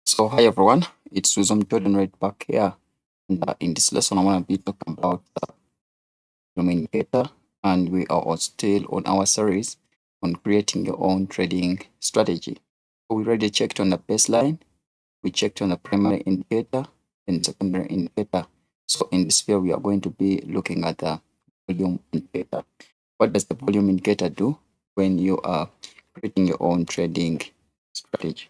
So hi everyone, it's Susan Jordan right back here. And in this lesson, I want to be talking about volume indicator, and we are all still on our series on creating your own trading strategy. So we already checked on the baseline, we checked on the primary indicator and secondary indicator. So in this video, we are going to be looking at the volume indicator. What does the volume indicator do when you are creating your own trading strategy?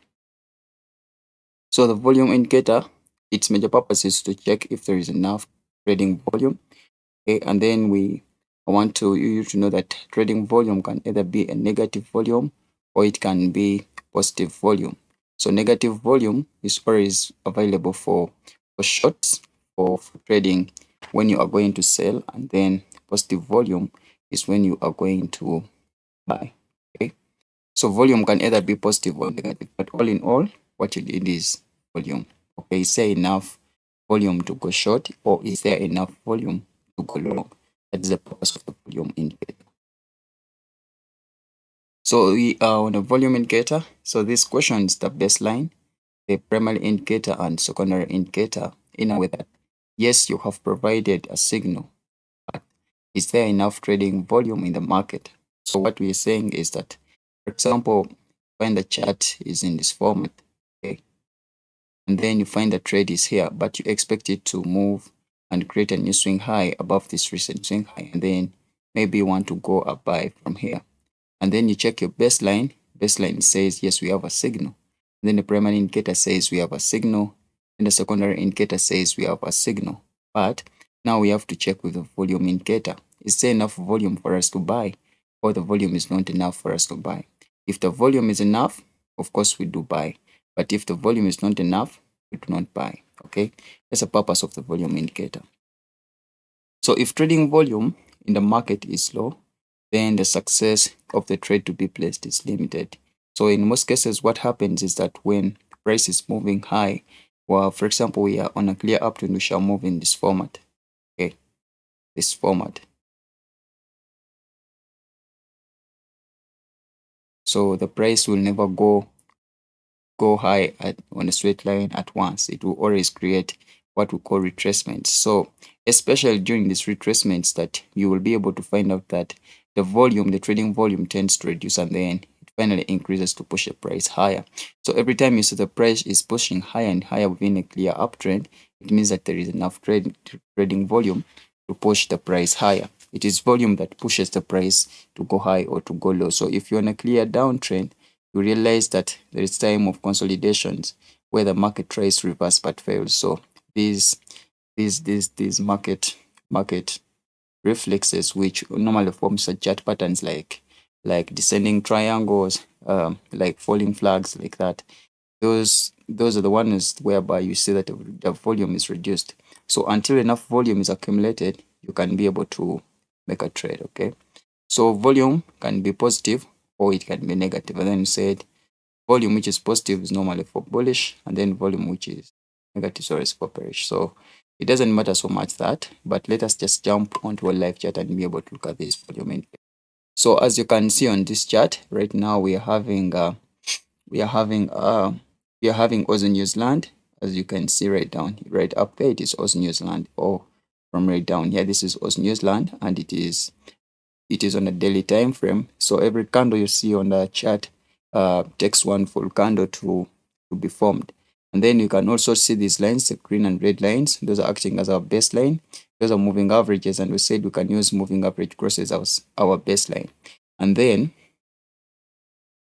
So the volume indicator, its major purpose is to check if there is enough trading volume. Okay, and then I want you to know that trading volume can either be a negative volume or it can be positive volume. So negative volume is always available for shorts for trading when you are going to sell, and then positive volume is when you are going to buy. Okay. So volume can either be positive or negative, but all in all, what you need is volume. Okay, is there enough volume to go short, or is there enough volume to go long? That is the purpose of the volume indicator. So we are on a volume indicator. So this question is the baseline, the primary indicator and secondary indicator, in a way that yes, you have provided a signal, but is there enough trading volume in the market? So what we are saying is that, for example, when the chart is in this format, okay, and then you find the trade is here, but you expect it to move and create a new swing high above this recent swing high, and then maybe you want to go up buy from here, and then you check your baseline says yes, we have a signal, and then the primary indicator says we have a signal, and the secondary indicator says we have a signal. But now we have to check with the volume indicator. Is there enough volume for us to buy, or the volume is not enough for us to buy? If the volume is enough, of course we do buy, but if the volume is not enough, we do not buy. Okay, that's the purpose of the volume indicator. So if trading volume in the market is low, then the success of the trade to be placed is limited. So in most cases, what happens is that when the price is moving high, well, for example, we are on a clear uptrend, we shall move in this format. Okay, this format. So the price will never go high on a straight line at once. It will always create what we call retracements. So especially during these retracements, that you will be able to find out that the trading volume tends to reduce, and then it finally increases to push the price higher. So every time you see the price is pushing higher and higher within a clear uptrend, it means that there is enough trading volume to push the price higher. It is volume that pushes the price to go high or to go low. So if you're on a clear downtrend, you realize that there is time of consolidations where the market tries to reverse but fails. So these market reflexes, which normally form such chart patterns like descending triangles, like falling flags, like that. Those are the ones whereby you see that the volume is reduced. So until enough volume is accumulated, you can be able to make a trade. Okay. So volume can be positive or it can be negative. And then you said volume which is positive is normally for bullish, and then volume which is negative is for bearish. So it doesn't matter so much that, but let us just jump onto a live chart and be able to look at this volume indicator. So as you can see on this chart right now, we are having Aussie New Zealand. As you can see right up there, it is Aussie New Zealand, or from right down here, this is Aussie New Zealand, and it is on a daily time frame. So every candle you see on the chart takes one full candle to be formed. And then you can also see these lines, the green and red lines. Those are acting as our baseline. Those are moving averages, and we said we can use moving average crosses as our baseline. And then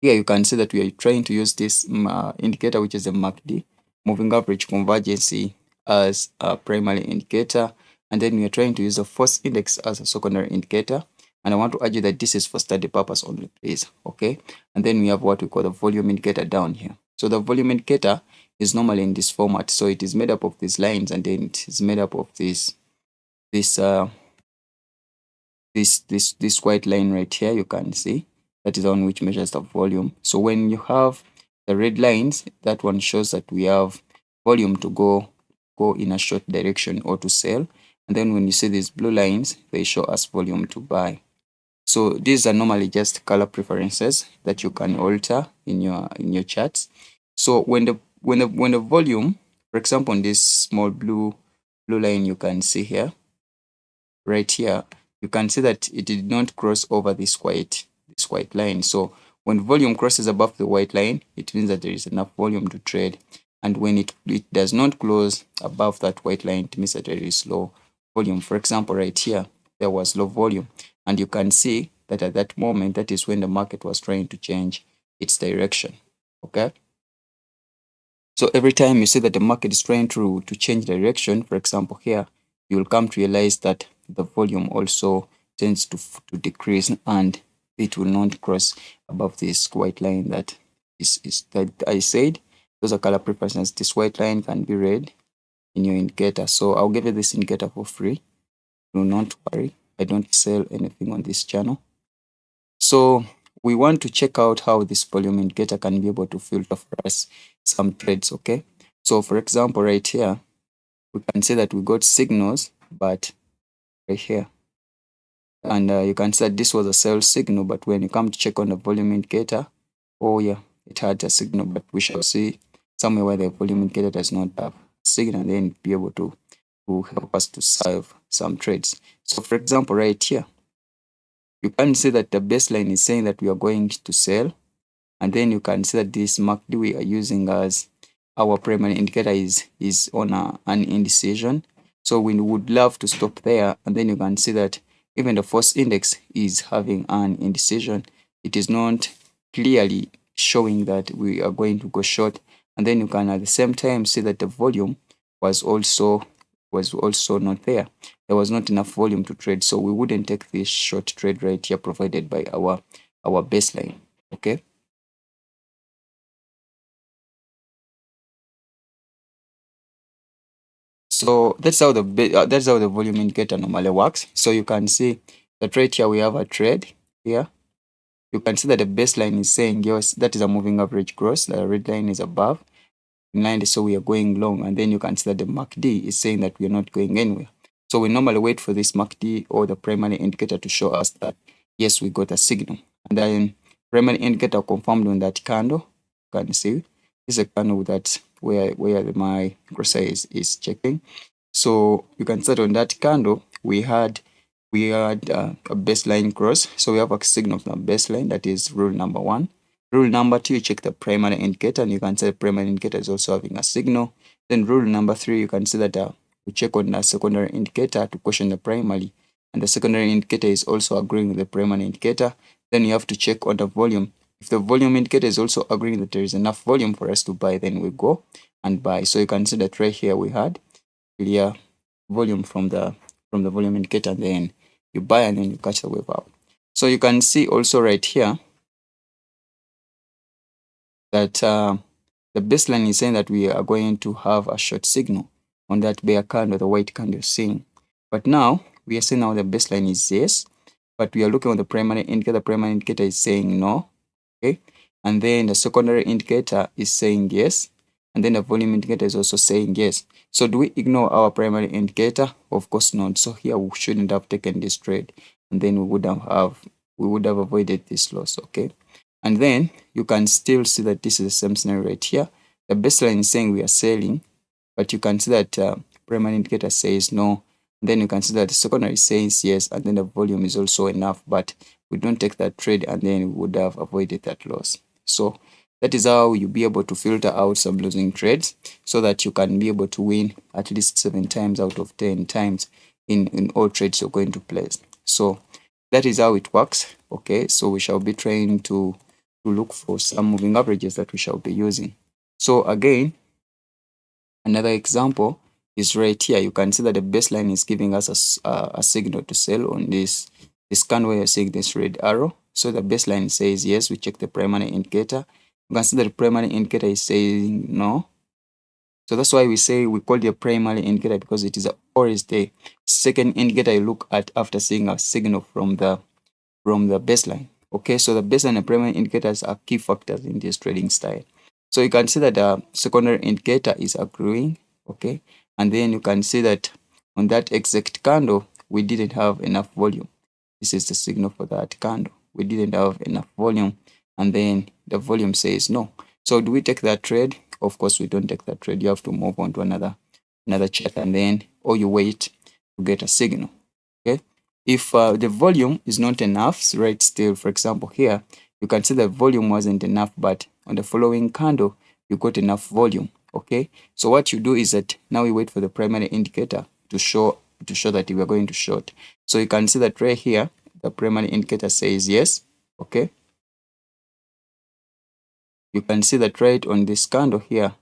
here you can see that we are trying to use this indicator, which is a MACD, moving average convergence, as a primary indicator. And then we are trying to use the force index as a secondary indicator. And I want to argue that this is for study purpose only, please. Okay. And then we have what we call the volume indicator down here. So the volume indicator is normally in this format. So it is made up of these lines, and then it is made up of this white line right here. You can see that is the one which measures the volume. So when you have the red lines, that one shows that we have volume to go in a short direction or to sell. And then when you see these blue lines, they show us volume to buy. So these are normally just color preferences that you can alter in your charts. So when the when the volume, for example, on this small blue line you can see here, right here, you can see that it did not cross over this white line. So when volume crosses above the white line, it means that there is enough volume to trade. And when it does not close above that white line, it means that there is low volume. For example, right here, there was low volume. And you can see that at that moment, that is when the market was trying to change its direction. Okay. So every time you see that the market is trying to change direction, for example, here, you will come to realize that the volume also tends to decrease and it will not cross above this white line that is that I said. Those are color preferences. This white line can be read in your indicator. So I'll give you this indicator for free. Do not worry. I don't sell anything on this channel. So we want to check out how this volume indicator can be able to filter for us some trades, okay? So for example, right here, we can see that we got signals, but right here, and you can see that this was a sell signal, but when you come to check on the volume indicator, oh yeah, it had a signal, but we shall see somewhere where the volume indicator does not have a signal, and then be able to help us to solve some trades. So for example, right here, you can see that the baseline is saying that we are going to sell. And then you can see that this MACD we are using as our primary indicator is on an indecision. So we would love to stop there. And then you can see that even the force index is having an indecision. It is not clearly showing that we are going to go short. And then you can at the same time see that the volume was also not there. There was not enough volume to trade. So we wouldn't take this short trade right here provided by our baseline. Okay. So that's how the volume indicator normally works. So you can see that right here we have a trade here. You can see that the baseline is saying yes, that is a moving average cross. The red line is above in line, so we are going long. And then you can see that the MACD is saying that we are not going anywhere. So we normally wait for this MACD or the primary indicator to show us that yes, we got a signal. And then primary indicator confirmed on that candle. You can see this is a candle that where my cursor is checking. So you can start on that candle. We had a baseline cross. So we have a signal from the baseline. That is rule number 1. Rule number 2, you check the primary indicator, and you can see the primary indicator is also having a signal. Then rule number 3, you can see that we check on the secondary indicator to question the primary, and the secondary indicator is also agreeing with the primary indicator. Then you have to check on the volume. If the volume indicator is also agreeing that there is enough volume for us to buy, then we go and buy. So you can see that right here we had clear volume from the volume indicator, and then you buy and then you catch the wave out. So you can see also right here that the baseline is saying that we are going to have a short signal on that bear candle, the white candle you're seeing. But now we are saying now the baseline is yes, but we are looking at the primary indicator. The primary indicator is saying no, okay, and then the secondary indicator is saying yes, and then the volume indicator is also saying yes. So do we ignore our primary indicator? Of course not. So here we shouldn't have taken this trade, and then we would have avoided this loss, okay. And then you can still see that this is the same scenario right here. The baseline is saying we are selling, but you can see that primary indicator says no. Then you can see that the secondary says yes, and then the volume is also enough, but we don't take that trade, and then we would have avoided that loss. So that is how you'll be able to filter out some losing trades so that you can be able to win at least 7 times out of 10 times in all trades you're going to place. So that is how it works. Okay, so we shall be trying to look for some moving averages that we shall be using. So again, another example is right here. You can see that the baseline is giving us a signal to sell on this candle where you're seeing this red arrow. So the baseline says yes. We check the primary indicator. You can see that the primary indicator is saying no. So that's why we say we call the primary indicator, because it is always the second indicator you look at after seeing a signal from the baseline. Okay, so the baseline and primary indicators are key factors in this trading style. So you can see that the secondary indicator is accruing, okay, and then you can see that on that exact candle we didn't have enough volume. This is the signal for that candle. We didn't have enough volume, and then the volume says no. So do we take that trade? of course we don't take that trade. You have to move on to another chart, and then or you wait to get a signal. Okay, if the volume is not enough, right, still, for example, here you can see the volume wasn't enough, but on the following candle you got enough volume. Okay, so what you do is that now you wait for the primary indicator to show that you are going to short. So you can see that right here the primary indicator says yes. Okay, you can see that right on this candle here,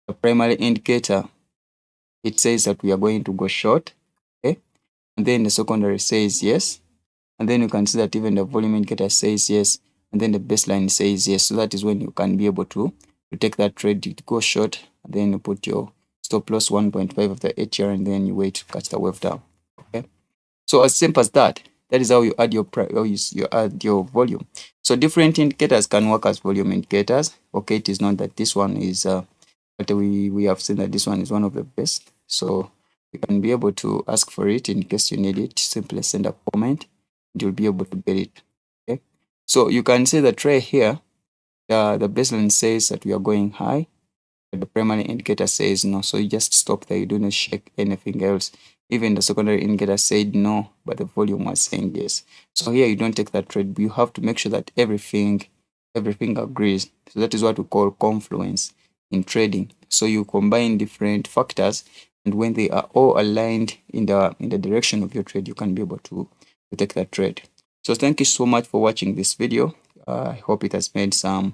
the primary indicator, it says that we are going to go short. Okay, and then the secondary says yes, and then you can see that even the volume indicator says yes, and then the baseline says yes. So that is when you can be able to take that trade, you go short, and then you put your stop loss 1.5 of the 8 year, and then you wait to catch the wave down. Okay, so as simple as that. That is how you add you add your volume. So different indicators can work as volume indicators. Okay, it is not that this one is but we have seen that this one is one of the best. So you can be able to ask for it in case you need it. Simply send a comment and you'll be able to get it. Okay, so you can see the tray here. The baseline says that we are going high, but the primary indicator says no. So you just stop there. You do not check anything else. Even the secondary indicator said no, but the volume was saying yes. So here you don't take that trade. You have to make sure that everything agrees. So that is what we call confluence in trading. So you combine different factors, and when they are all aligned in the direction of your trade, you can be able to take that trade. So thank you so much for watching this video. I hope it has made so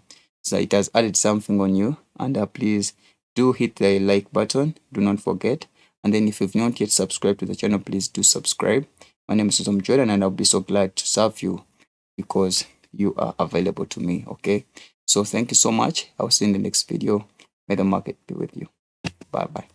it has added something on you, and please do hit the like button. Do not forget. And then if you've not yet subscribed to the channel, please do subscribe. My name is Jordan, and I'll be so glad to serve you because you are available to me. Okay, so thank you so much. I'll see you in the next video. May the market be with you. Bye bye.